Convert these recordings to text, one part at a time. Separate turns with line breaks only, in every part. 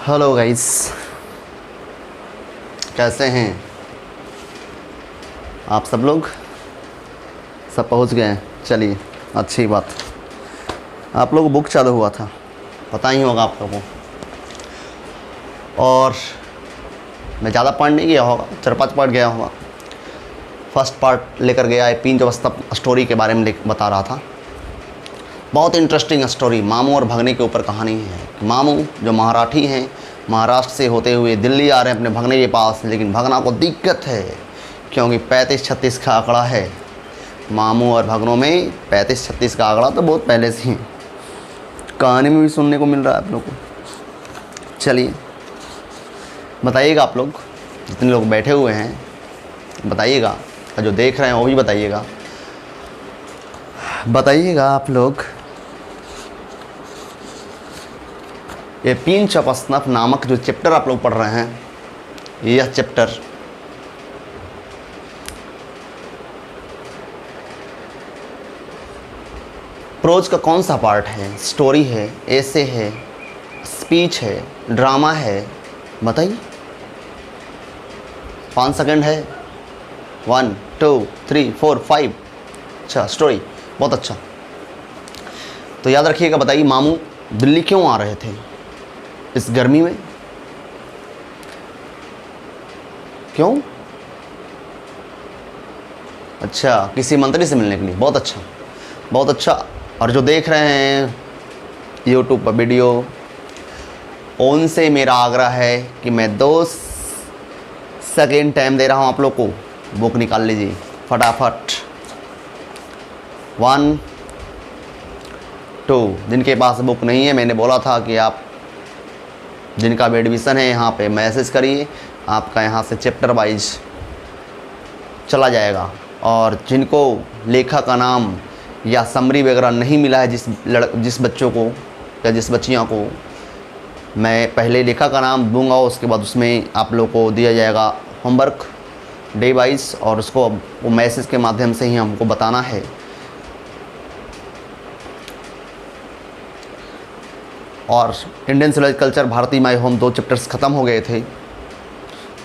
Hello guys, कैसे हैं आप सब लोग? सब पहुंच गए हैं? चलिए, अच्छी बात। आप लोग बुक चालू हुआ था, पता ही होगा आप लोगों को। और मैं ज़्यादा पार्ट नहीं गया होगा, 4-5 पार्ट गया होगा। फर्स्ट पार्ट लेकर गया पिंच अवस्था स्टोरी के बारे में बता रहा था। बहुत इंटरेस्टिंग स्टोरी, मामू और भगने के ऊपर कहानी है। मामू जो मराठी हैं, महाराष्ट्र से होते हुए दिल्ली आ रहे हैं अपने भगने के पास, लेकिन भगना को दिक्कत है क्योंकि 35-36 का आंकड़ा है। मामू और भगनों में 35-36 का आंकड़ा तो बहुत पहले से ही कहानी में भी सुनने को मिल रहा है आप लोग को। चलिए बताइएगा, आप लोग जितने लोग बैठे हुए हैं बताइएगा, और जो देख रहे हैं वो भी बताइएगा आप लोग। ये पिंच ऑफ स्नफ नामक जो चैप्टर आप लोग पढ़ रहे हैं, यह चैप्टर प्रोज का कौन सा पार्ट है? स्टोरी है, एसे है, स्पीच है, ड्रामा है? बताइए। 5 सेकंड है। 1 2 3 4 5। अच्छा, स्टोरी बहुत अच्छा। तो याद रखिएगा। बताइए, मामू दिल्ली क्यों आ रहे थे इस गर्मी में? क्यों? अच्छा, किसी मंत्री से मिलने के लिए। बहुत अच्छा, बहुत अच्छा। और जो देख रहे हैं यूट्यूब पर वीडियो, उनसे मेरा आग्रह है कि मैं 2 सेकेंड टाइम दे रहा हूँ आप लोग को। बुक निकाल लीजिए फटाफट। 1 2। जिनके पास बुक नहीं है, मैंने बोला था कि आप जिनका भी एडमिशन है यहाँ पे मैसेज करिए, आपका यहाँ से चैप्टर वाइज चला जाएगा। और जिनको लेखक का नाम या समरी वगैरह नहीं मिला है, जिस बच्चों को या जिस बच्चियों को, मैं पहले लेखक का नाम दूंगा, उसके बाद उसमें आप लोग को दिया जाएगा होमवर्क डे वाइज, और उसको वो मैसेज के माध्यम से ही हमको बताना है। और इंडियन सिविलाइज्ड कल्चर, भारतीय माई होम 2 चैप्टर्स ख़त्म हो गए थे,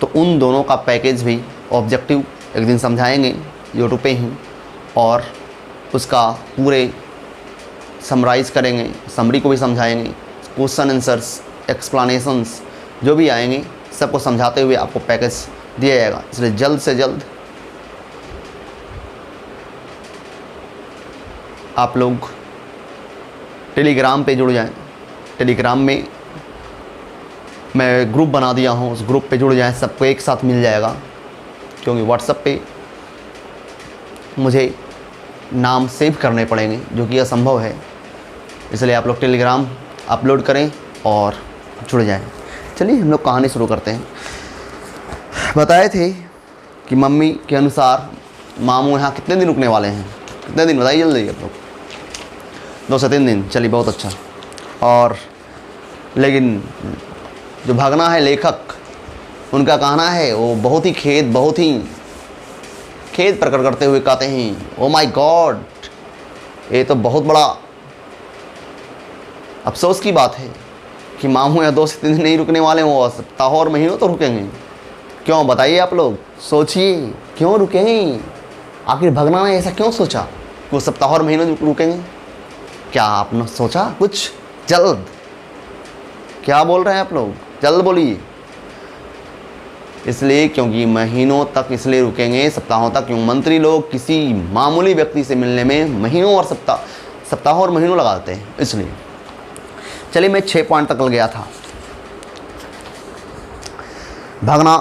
तो उन दोनों का पैकेज भी ऑब्जेक्टिव एक दिन समझाएंगे यूट्यूब पे ही, और उसका पूरे समराइज़ करेंगे, समरी को भी समझाएंगे, क्वेश्चन आंसर्स, एक्सप्लेनेशंस जो भी आएंगे सबको समझाते हुए आपको पैकेज दिया जाएगा। इसलिए जल्द से जल्द आप लोग टेलीग्राम पे जुड़ जाएं। टेलीग्राम में मैं ग्रुप बना दिया हूँ, उस ग्रुप पे जुड़ जाएं, सबको एक साथ मिल जाएगा। क्योंकि व्हाट्सएप पे मुझे नाम सेव करने पड़ेंगे, जो कि असंभव है। इसलिए आप लोग टेलीग्राम अपलोड करें और जुड़ जाएं। चलिए हम लोग कहानी शुरू करते हैं। बताए थे कि मम्मी के अनुसार मामू यहाँ कितने दिन रुकने वाले हैं? कितने दिन बताइए जल्दी आप लोग। 2 से 3 दिन। चलिए, बहुत अच्छा। और लेकिन जो भगना है लेखक, उनका कहना है, वो बहुत ही खेद प्रकट करते हुए कहते हैं, ओ माय गॉड, ये तो बहुत बड़ा अफसोस की बात है कि मामू यहाँ 2 से 3 दिन नहीं रुकने वाले, वो सप्ताह और महीनों तो रुकेंगे। क्यों? बताइए आप लोग, सोचिए क्यों रुकेंगे? आखिर भगना ने ऐसा क्यों सोचा कि वो सप्ताह और महीनों रुकेंगे? क्या आपने सोचा कुछ? जल्द क्या बोल रहे हैं आप लोग? जल्द बोलिए। इसलिए क्योंकि महीनों तक इसलिए रुकेंगे, सप्ताहों तक क्यों? मंत्री लोग किसी मामूली व्यक्ति से मिलने में महीनों और सप्ताह और महीनों लगाते हैं, इसलिए। चलिए, मैं 6 पॉइंट तक गया था। भगना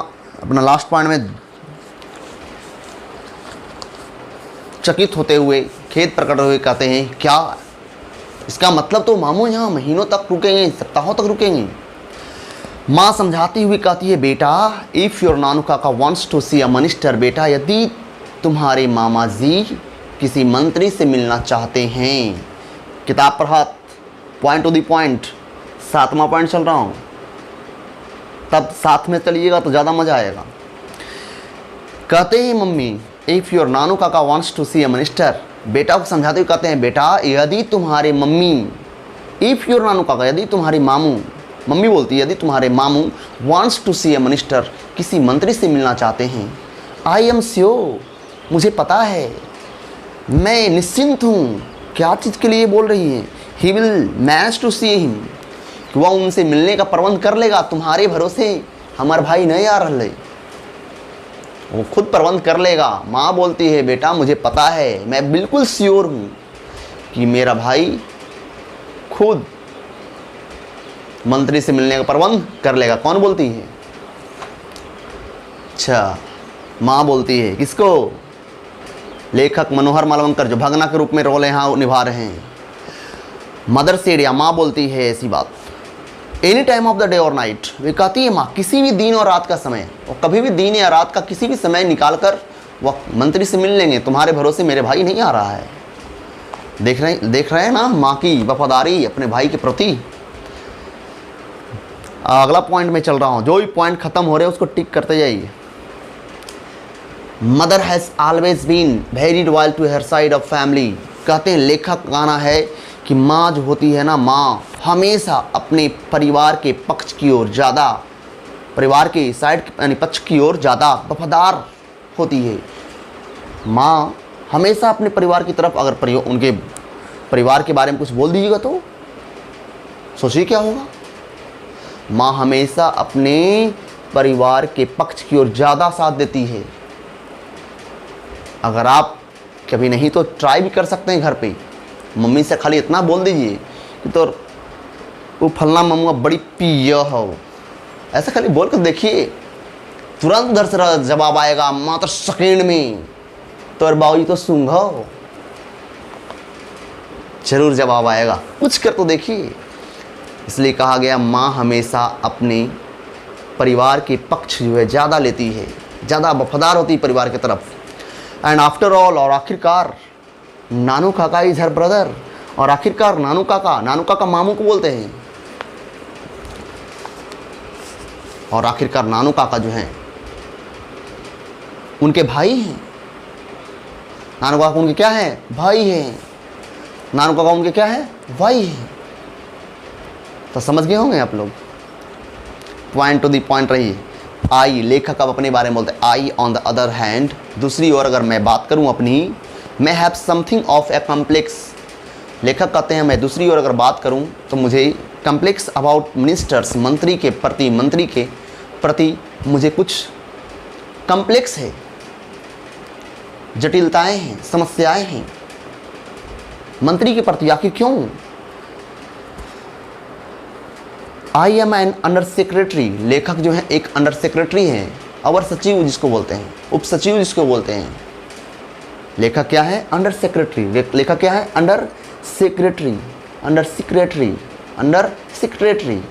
अपना लास्ट पॉइंट में चकित होते हुए, खेद प्रकट हुए कहते हैं, क्या इसका मतलब तो मामू यहाँ महीनों तक रुकेंगे, सप्ताहों तक रुकेंगे? माँ समझाती हुई कहती है, बेटा, if your nanu kaka wants to see a minister, बेटा, यदि तुम्हारे मामा जी किसी मंत्री से मिलना चाहते हैं। किताब पर हाथ, पॉइंट टू द पॉइंट। 7वां पॉइंट चल रहा हूँ, तब साथ में चलिएगा तो ज़्यादा मज़ा आएगा। कहते हैं mummy, if your nanu kaka wants to see a minister, बेटा को समझाते हुए कहते हैं, बेटा, यदि तुम्हारे मम्मी, इफ़ योर नानू काका, यदि तुम्हारे मामू मम्मी बोलती है यदि तुम्हारे मामू wants to see a minister, किसी मंत्री से मिलना चाहते हैं, आई एम श्योर, मुझे पता है, मैं निश्चिंत हूँ। क्या चीज़ के लिए बोल रही हैं? He will manage to see him, कि वह उनसे मिलने का प्रबंध कर लेगा। तुम्हारे भरोसे हमार भाई नहीं आ रहा, वो खुद प्रबंध कर लेगा। माँ बोलती है बेटा मुझे पता है, मैं बिल्कुल श्योर हूँ कि मेरा भाई खुद मंत्री से मिलने का प्रबंध कर लेगा। कौन बोलती है? अच्छा, माँ बोलती है। किसको? लेखक मनोहर मालवंकर, जो भगना के रूप में रोल यहाँ निभा रहे हैं। मदर सेड, या माँ बोलती है ऐसी बात, any time of the day और नाइट, वे कहती है माँ किसी भी दिन और रात का समय, और कभी भी दिन या रात का किसी भी समय निकाल कर वह मंत्री से मिल लेंगे। तुम्हारे भरोसे मेरे भाई नहीं आ रहा है। देख रहे हैं ना माँ की वफादारी अपने भाई के प्रति। अगला पॉइंट में चल रहा हूँ, जो भी पॉइंट खत्म हो रहे हैं उसको टिक करते जाइए। Mother has always been very loyal to her side of family. कहते हैं लेखक गाना है कि माँ जो होती है ना, माँ हमेशा अपने परिवार के पक्ष की ओर ज़्यादा, परिवार के साइड यानी पक्ष की ओर ज़्यादा वफादार होती है। माँ हमेशा अपने परिवार की तरफ, अगर उनके परिवार के बारे में कुछ बोल दीजिएगा तो सोचिए क्या होगा। माँ हमेशा अपने परिवार के पक्ष की ओर ज़्यादा साथ देती है। अगर आप कभी नहीं तो ट्राई भी कर सकते हैं घर पे, मम्मी से खाली इतना बोल दीजिए कि तो वो फलना मम्मा बड़ी पिया हो, ऐसा खाली बोल कर देखिए, तुरंत उधर से जवाब आएगा मात्र सेकेंड में, तो बाबूजी तो सूंघो, जरूर जवाब आएगा। कुछ कर तो देखिए। इसलिए कहा गया माँ हमेशा अपने परिवार के पक्ष जो है ज़्यादा लेती है, ज़्यादा वफादार होती है परिवार की तरफ। एंड आफ्टर ऑल, और आखिरकार नानू काका इज हर ब्रदर, और आखिरकार नानू काका मामू को बोलते हैं, और आखिरकार नानू काका जो हैं उनके भाई हैं। नानू काका उनके क्या हैं? भाई हैं। नानू काका उनके क्या है? भाई हैं। तो समझ गए होंगे आप लोग। पॉइंट टू द पॉइंट रही। आई, लेखक अब अपने बारे में बोलते हैं। आई ऑन द अदर हैंड, दूसरी ओर अगर मैं बात करूं अपनी, मैं have something of A complex. लेखक कहते हैं मैं दूसरी ओर अगर बात करूं तो मुझे कम्प्लेक्स अबाउट मिनिस्टर्स, मंत्री के प्रति मुझे कुछ कम्प्लेक्स है, जटिलताएं हैं, समस्याएं हैं मंत्री के प्रति। आखिर क्यों? I am an under secretary, लेखक जो है एक अंडर सेक्रेटरी हैं, अवर सचिव जिसको बोलते हैं, उप सचिव जिसको बोलते हैं। लेखक क्या है? Under secretary. लेखक क्या है? Under secretary, under secretary.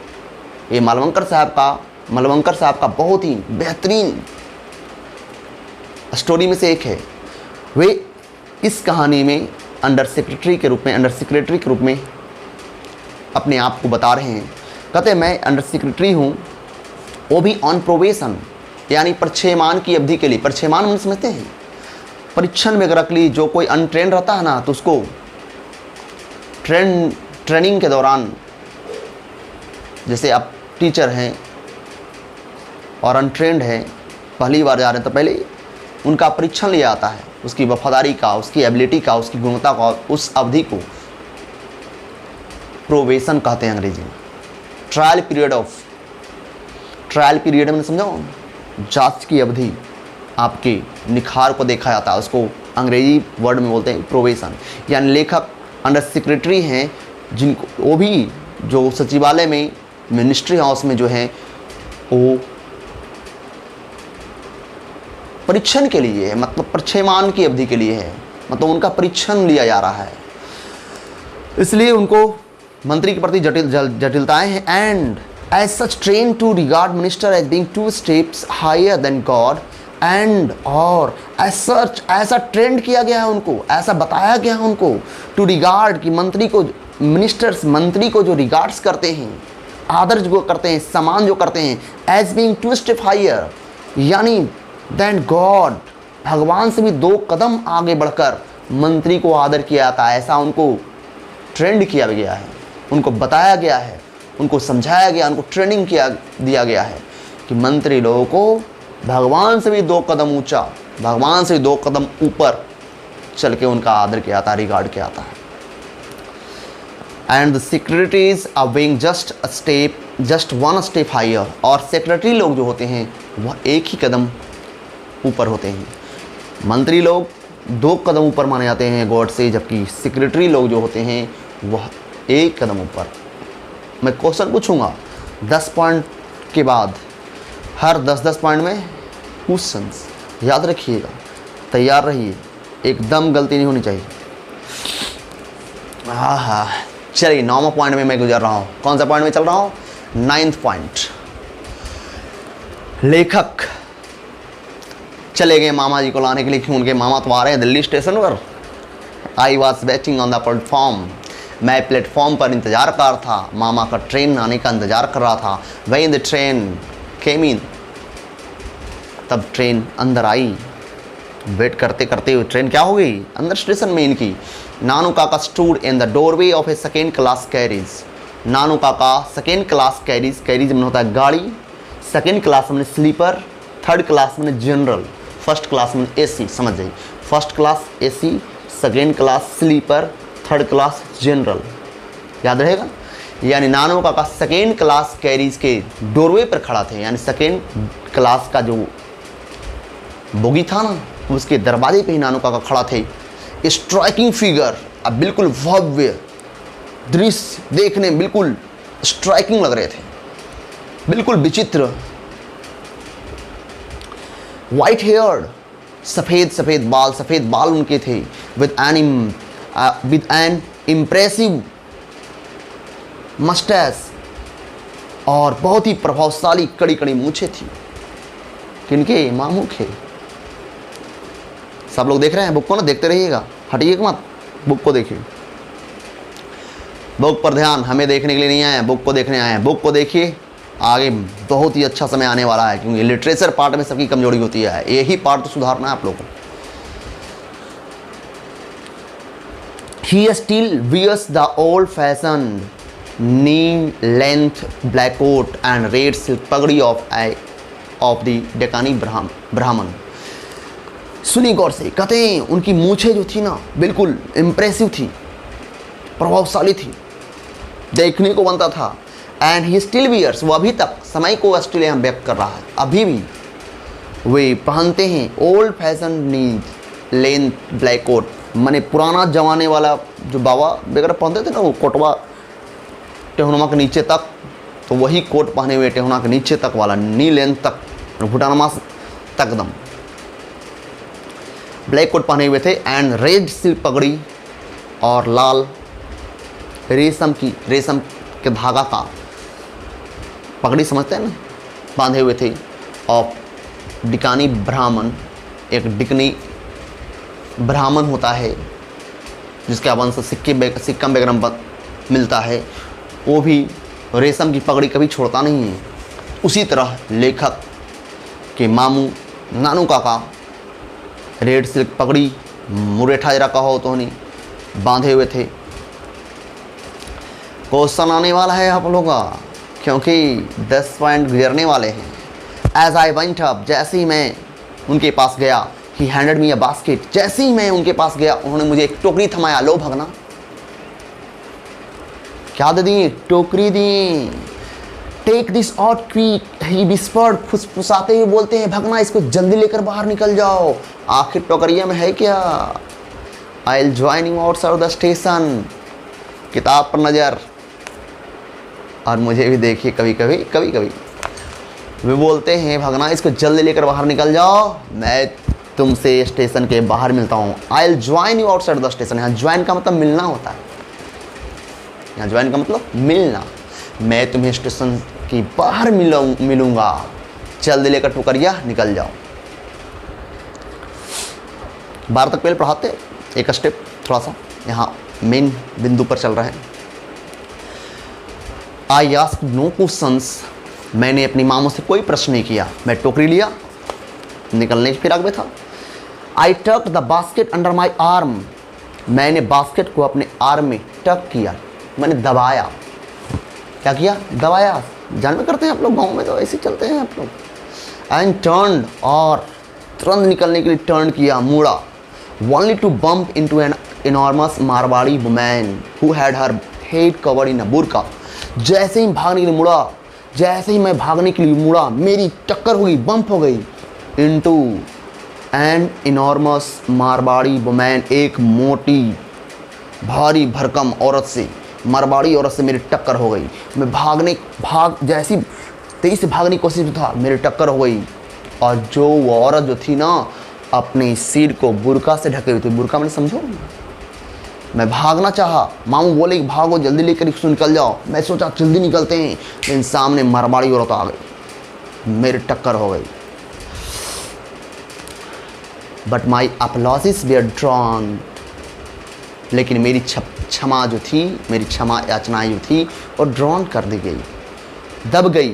ये मालवंकर साहब का बहुत ही बेहतरीन स्टोरी में से एक है। वे इस कहानी में अंडर सेक्रेटरी के रूप में अपने आप को बता रहे हैं। कहते हैं मैं अंडर सेक्रेटरी हूँ, वो भी ऑन प्रोबेशन, यानी परिक्षेमान की अवधि के लिए। परिक्षेमान हम समझते हैं, परीक्षण में रख ली। जो कोई अनट्रेन रहता है ना, तो उसको ट्रेनिंग के दौरान, जैसे आप टीचर हैं और अनट्रेंड हैं, पहली बार जा रहे हैं, तो पहले उनका परीक्षण लिया जाता है, उसकी वफादारी का, उसकी एबिलिटी का, उसकी गुणवत्ता का। उस अवधि को प्रोबेशन कहते हैं अंग्रेजी में। ट्रायल पीरियड मैंने समझाओ, जांच की अवधि, आपके निखार को देखा जाता है, उसको अंग्रेजी वर्ड में बोलते हैं प्रोबेशन। यानी लेखक अंडर सेक्रेटरी हैं, जिनको वो भी जो सचिवालय में, मिनिस्ट्री हाउस में जो है, वो परीक्षण के लिए है, मतलब परिक्षेमान की अवधि के लिए है, मतलब उनका परीक्षण लिया जा रहा है। इसलिए उनको मंत्री के प्रति जटिलताएं हैं। And as such train to regard minister as being 2 steps higher than God. And और एज सच, ऐसा ट्रेंड किया गया है उनको, ऐसा बताया गया है उनको, टू रिगार्ड कि मंत्री को, मिनिस्टर्स मंत्री को जो रिगार्ड्स करते हैं, आदर जो करते हैं, सम्मान जो करते हैं, एज बीइंग 2 स्टेप हायर, यानी देन गॉड, भगवान से भी 2 कदम आगे बढ़कर मंत्री को आदर किया जाता है। ऐसा उनको ट्रेंड किया गया है, उनको बताया गया है, उनको समझाया गया, उनको ट्रेनिंग दिया गया है कि मंत्री लोगों को भगवान से भी 2 कदम ऊंचा, भगवान से भी 2 कदम ऊपर चल के उनका आदर किया जाता है, रिगार्ड किया जाता है। And the secretaries are being just 1 step higher, और सेक्रेटरी लोग जो होते हैं वह 1 ही कदम ऊपर होते हैं। मंत्री लोग 2 कदम ऊपर माने जाते हैं गॉड से, जबकि सेक्रेटरी लोग जो होते हैं वह 1 कदम ऊपर। मैं क्वेश्चन पूछूंगा 10 पॉइंट के बाद, हर 10-10 पॉइंट में क्वेश्चंस, याद रखिएगा, तैयार रहिए, एकदम गलती नहीं होनी चाहिए। हाँ, चलिए 9वां पॉइंट में मैं गुजर रहा हूँ। कौन सा पॉइंट में चल रहा हूँ? 9th point. लेखक चले गए मामा जी को लाने के लिए, क्यों? उनके मामा तो आ रहे हैं दिल्ली स्टेशन पर। I was waiting on the platform, मैं प्लेटफॉर्म पर इंतज़ार कर था, मामा का ट्रेन आने का इंतज़ार कर रहा था। व्हेन द ट्रेन केम इन, तब ट्रेन अंदर आई। वेट करते करते हुए ट्रेन क्या हो गई? अंदर स्टेशन में इनकी। नानू काका stood in the doorway of a 2nd class carriage. Nanu काका 2nd क्लास कैरीज, कैरीज में होता है गाड़ी, 2nd क्लास में स्लीपर, 3rd क्लास में जनरल, 1st क्लास में AC, समझ जाइए, 1st class AC, 2nd class sleeper, 3rd class general, याद रहेगा। यानी नानू काका 2nd क्लास कैरीज के डोरवे पर खड़ा थे, यानी 2nd क्लास का जो बोगी था ना, उसके दरवाजे पे ही नानू काका खड़ा थे। स्ट्राइकिंग फिगर, अब बिल्कुल भव्य दृश्य, देखने में बिल्कुल स्ट्राइकिंग लग रहे थे, बिल्कुल विचित्र। वाइट हेयर्ड, सफ़ेद बाल उनके थे। विद एन इम्प्रेसिव मस्टैश, और बहुत ही प्रभावशाली कड़ी मूछें थी। किनके? मामू के। सब लोग देख रहे हैं बुक को ना, देखते रहिएगा, हटिएगा मत, बुक को देखिए। बुक पर ध्यान, हमें देखने के लिए नहीं आए हैं, बुक को देखने आए हैं। बुक को देखिए, आगे बहुत ही अच्छा समय आने वाला है, क्योंकि लिटरेचर पार्ट में सबकी कमजोरी होती है, यही पार्ट तो सुधारना है आप लोगों को। He still wears the old-fashioned knee-length black coat and red silk pagdi of the Deccan Brahman। सुनिए गौर से, कहते हैं उनकी मूछें जो थी ना, बिल्कुल इम्प्रेसिव थी, प्रभावशाली थी, देखने को बनता था। एंड ही स्टिल वियर्स, वो अभी तक समय को स्टिल यहाँ व्यक्त कर रहा है, अभी भी वे पहनते हैं old fashion knee length black coat, माने पुराना जमाने वाला जो बाबा वगैरह पहनते थे ना, वो कोटवा टेहुनमा के नीचे तक, तो वही कोट पहने हुए टेहुना के नीचे तक वाला, नी लेंथ तक, घुटनमा तक एकदम ब्लैक कोट पहने हुए थे। एंड रेड सिल्क पगड़ी, और लाल रेशम के धागा का पगड़ी, समझते हैं ना, बांधे हुए थे। और डिकानी ब्राह्मण, एक डिकनी ब्राह्मण होता है जिसका वंश सिक्कम वगैरह मिलता है, वो भी रेशम की पगड़ी कभी छोड़ता नहीं है। उसी तरह लेखक के मामू नानू काका रेड सिल्क पगड़ी, मुरेठा जरा कहो तो नहीं, बांधे हुए थे। क्वेश्चन आने वाला है आप लोगों का, क्योंकि 10 पॉइंट गुजरने वाले हैं। एज आई वेंट अप, जैसे ही मैं उनके पास गया, ही हैंडेड मी अ बास्केट, जैसे ही मैं उनके पास गया उन्होंने मुझे एक टोकरी थमाया। लो भगना, क्या दे दी? टोकरी दी। Take this out quick, he whispered, फुसफुसाते हुए बोलते हैं, भगना इसको जल्दी लेकर बाहर निकल जाओ, आखिर टोकरिया में है क्या? I will join you outside the station. किताब पर नज़र, और मुझे भी देखिए कभी कभी वे बोलते हैं, भगना इसको जल्दी लेकर बाहर निकल जाओ, मैं तुमसे स्टेशन के बाहर मिलता हूँ। I will join you outside the station. यहाँ ज्वाइन का मतलब मिलना होता है, यहाँ ज्वाइन का मतलब मिलना। मैं तुम्हें स्टेशन के बाहर मिलूंगा, जल्दी लेकर टोकरिया निकल जाओ। 12 तक पहले पढ़ाते, एक स्टेप थोड़ा सा यहाँ मेन बिंदु पर चल रहे हैं। आई आस्क्ड नो क्वेश्चंस, मैंने अपनी मामों से कोई प्रश्न नहीं किया। मैं टोकरी लिया, निकलने की फिराक में था। आई टक the basket under my arm, मैंने बास्केट को अपने आर्म में टक किया, मैंने दबाया। क्या किया, दबाया। जानवर करते हैं आप लोग, गाँव में तो ऐसे चलते हैं आप लोग। एंड टर्न, और तुरंत निकलने के लिए टर्न किया, मुड़ा। Only to bump into an enormous Marwari woman who had her head covered in a burqa. जैसे ही भागने के लिए मुड़ा, जैसे ही मैं भागने के लिए मुड़ा, मेरी टक्कर हो गई, बम्प हो गई into an enormous Marwari woman, एक मोटी भारी भरकम औरत से, मारवाड़ी औरत से मेरी टक्कर हो गई। मैं जैसी तेज से भागने की कोशिश था, मेरी टक्कर हो गई। और जो वो औरत जो थी ना, अपने सिर को बुर्का से ढके हुई थी। बुर्का मैंने समझो। मैं भागना चाहा, मामू बोले कि भागो जल्दी लेकर इसको निकल जाओ। मैं सोचा जल्दी निकलते हैं, लेकिन सामने मारवाड़ी औरत आ गई, मेरी टक्कर हो गई। बट माई अपलॉसिस वेयर ड्रॉन, लेकिन मेरी क्षमा जो थी, मेरी क्षमा याचनाएं जो थी, वो ड्रॉन कर दी गई, दब गई।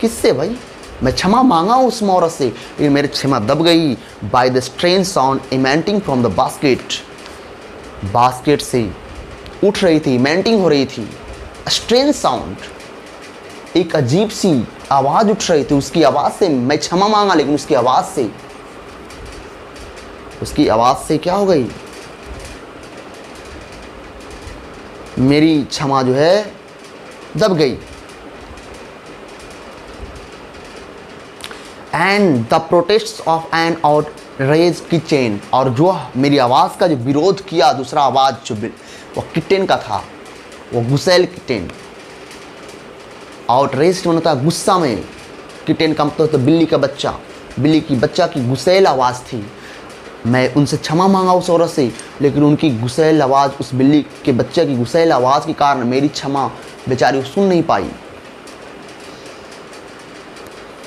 किससे भाई? मैं क्षमा मांगा उस औरत से, लेकिन मेरी क्षमा दब गई। By the strange sound emanating from the basket, basket से उठ रही थी, इमेंटिंग हो रही थी। स्ट्रेन साउंड, एक अजीब सी आवाज़ उठ रही थी। उसकी आवाज़ से मैं क्षमा मांगा, लेकिन उसकी आवाज़ से क्या हो गई? मेरी क्षमा जो है दब गई। And the protest of an outrage kitchen, और जो मेरी आवाज़ का जो विरोध किया, दूसरा आवाज़ जो वो किटेन का था, वो गुस्सैल किटेन। आउटरेज मतलब था गुस्सा में, किटेन का मतलब तो बिल्ली का बच्चा, बिल्ली की बच्चा की गुस्सैल आवाज़ थी। मैं उनसे क्षमा मांगा उस औरत से, लेकिन उनकी गुस्सैल आवाज़, उस बिल्ली के बच्चे की गुस्सैल आवाज़ के कारण मेरी क्षमा बेचारी सुन नहीं पाई।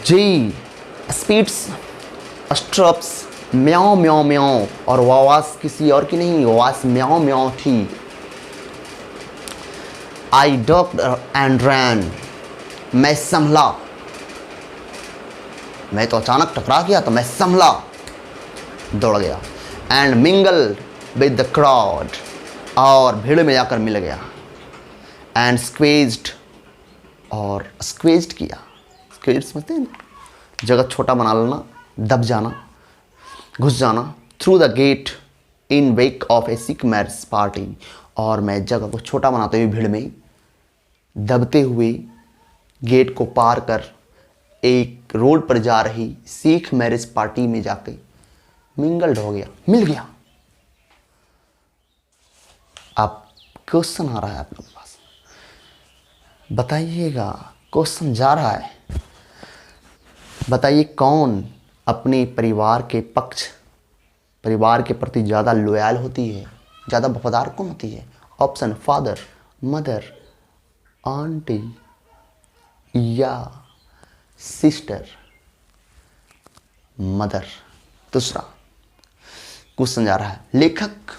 जी स्पीड्स स्ट्रप्स म्याओ म्याओ म्याओ, और वो आवाज़ किसी और की नहीं, वो आवाज़ म्याओ म्याओ थी। आई डक्ड एंड रैन, मैं संभला। मैं तो अचानक टकरा गया, तो मैं संभला, दौड़ गया। And mingle with the crowd, और भीड़ में जाकर मिल गया। एंड स्क्वेज्ड, और स्क्वेज्ड किया। स्क्वेज्ड समझते हैं ना, जगह छोटा बना लेना, दब जाना, घुस जाना। Through the get in wake of A sick marriage party, और मैं जगह को छोटा बनाते हुए भीड़ में दबते हुए गेट को पार कर एक रोड पर जा रही सिख मैरिज पार्टी में जाके मिंगल्ड हो गया, मिल गया। अब क्वेश्चन आ रहा है आप लोगों के पास, बताइएगा, क्वेश्चन जा रहा है, बताइए कौन अपने परिवार के पक्ष, परिवार के प्रति ज़्यादा लॉयल होती है, ज़्यादा वफादार कौन होती है? ऑप्शन फादर, मदर, आंटी या सिस्टर? मदर। दूसरा क्वेश्चन जा रहा है, लेखक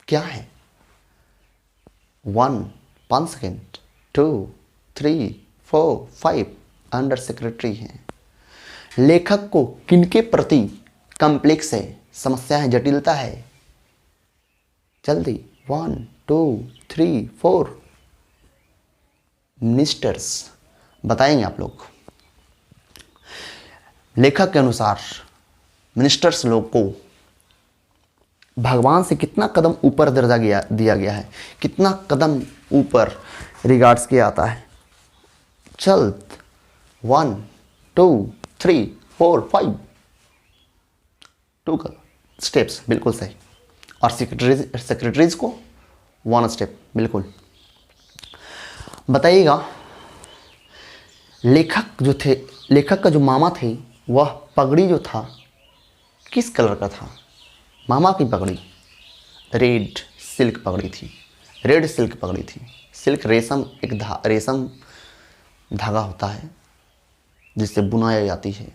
क्या है? 1 सेकेंड, 2 3 4 5 अंडर सेक्रेटरी हैं। लेखक को किनके प्रति कॉम्प्लेक्स है, समस्या है, जटिलता है? जल्दी 1 2 3 4 मिनिस्टर्स बताएंगे आप लोग। लेखक के अनुसार मिनिस्टर्स लोग को भगवान से कितना कदम ऊपर दर्जा दिया गया है, कितना कदम ऊपर रिगार्ड्स किया जाता है। चल 1 2 3 4 5 2 स्टेप्स, बिल्कुल सही। और सेक्रेटरीज को 1 स्टेप, बिल्कुल। बताइएगा, लेखक जो थे, लेखक का जो मामा थे, वह पगड़ी जो था किस कलर का था? मामा की पगड़ी रेड सिल्क पगड़ी थी, रेड सिल्क पगड़ी थी। सिल्क रेशम, एक रेशम धागा होता है जिससे बुनाई जाती है।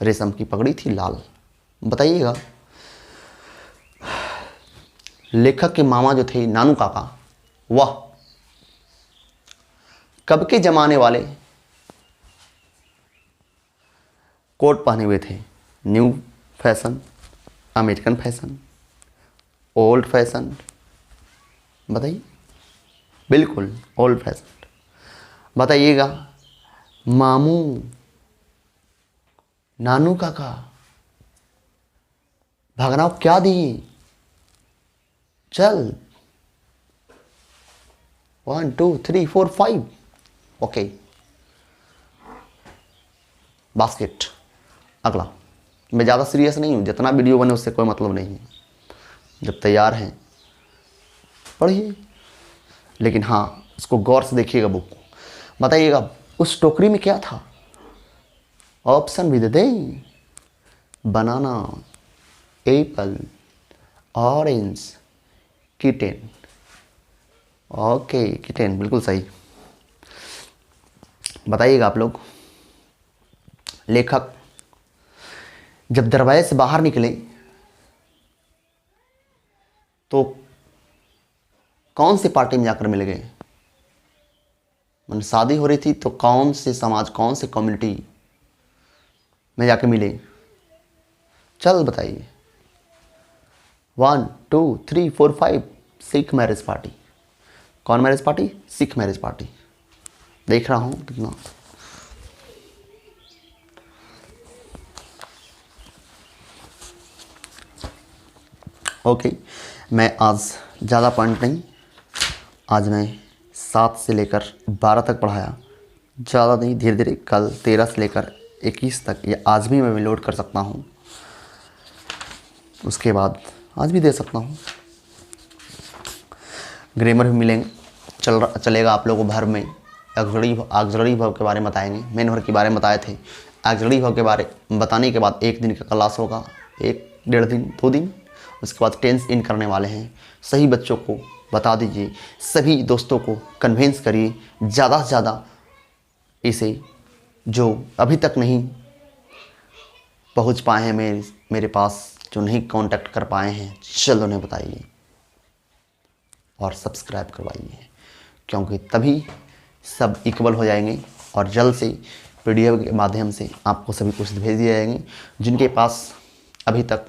रेशम की पगड़ी थी, लाल। बताइएगा, लेखक के मामा जो थे, नानू काका, वह कब के जमाने वाले कोट पहने हुए थे? New fashion, American fashion, old fashion? बताइए। बिल्कुल ओल्ड फैशन। बताइएगा, मामू, नानू काका, भागना क्या दिए, चल 1 2 3 4 5। Okay, basket. अगला, मैं ज़्यादा सीरियस नहीं हूँ, जितना वीडियो बने उससे कोई मतलब नहीं है। जब तैयार हैं पढ़िए, लेकिन हाँ उसको गौर से देखिएगा बुक को। बताइएगा उस टोकरी में क्या था, ऑप्शन भी दे दें। Banana, apple, orange, kitten. Okay kitten, बिल्कुल सही। बताइएगा आप लोग, लेखक जब दरवाजे से बाहर निकले तो कौन सी पार्टी में जाकर मिल गए। मैंने शादी हो रही थी तो कौन से समाज, कौन से कम्युनिटी में जाके मिले, चल बताइए। 1 2 3 4 5। Sikh marriage party. कौन marriage party, Sikh marriage party. देख रहा हूँ कितना। ओके, मैं आज ज़्यादा पॉइंट नहीं, आज मैं 7 से लेकर 12 तक पढ़ाया, ज़्यादा नहीं। धीरे धीरे कल 13 से लेकर 21 तक, या आज भी मैं लोड कर सकता हूँ, उसके बाद आज भी दे सकता हूँ। ग्रामर भी मिलेंगे, चलेगा आप लोगों को। भर में ऑक्सिलरी वर्ब के बारे में बताएंगे, मेन वर्ब के बारे में बताए थे। ऑक्सिलरी वर्ब के बारे में बताने के बाद 1 दिन का क्लास होगा, 1 डेढ़ दिन 2 दिन, उसके बाद टेंस इन करने वाले हैं। सही बच्चों को बता दीजिए, सभी दोस्तों को कन्विंस करिए ज़्यादा से ज़्यादा इसे, जो अभी तक नहीं पहुंच पाए हैं मेरे पास, जो नहीं कांटेक्ट कर पाए हैं, जल्द उन्हें बताइए और सब्सक्राइब करवाइए, क्योंकि तभी सब इक्वल हो जाएंगे और जल्द से पीडीएफ के माध्यम से आपको सभी कुछ भेज दिए जाएंगे। जिनके पास अभी तक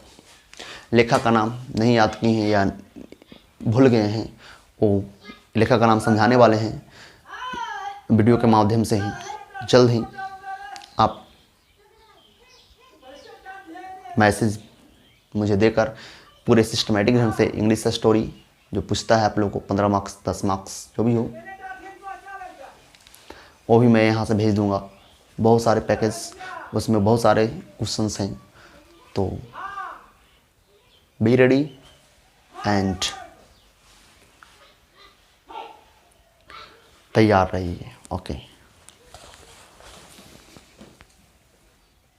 लेखक का नाम नहीं याद किए हैं या भूल गए हैं, वो लेखक का नाम समझाने वाले हैं वीडियो के माध्यम से ही। जल्द ही आप मैसेज मुझे देकर पूरे सिस्टमेटिक ढंग से इंग्लिश से स्टोरी जो पूछता है आप लोगों को 15 मार्क्स 10 मार्क्स जो भी हो, वो भी मैं यहाँ से भेज दूँगा। बहुत सारे पैकेज, उसमें बहुत सारे क्वेश्चंस हैं, तो बी रेडी एंड तैयार रहिए। ओके।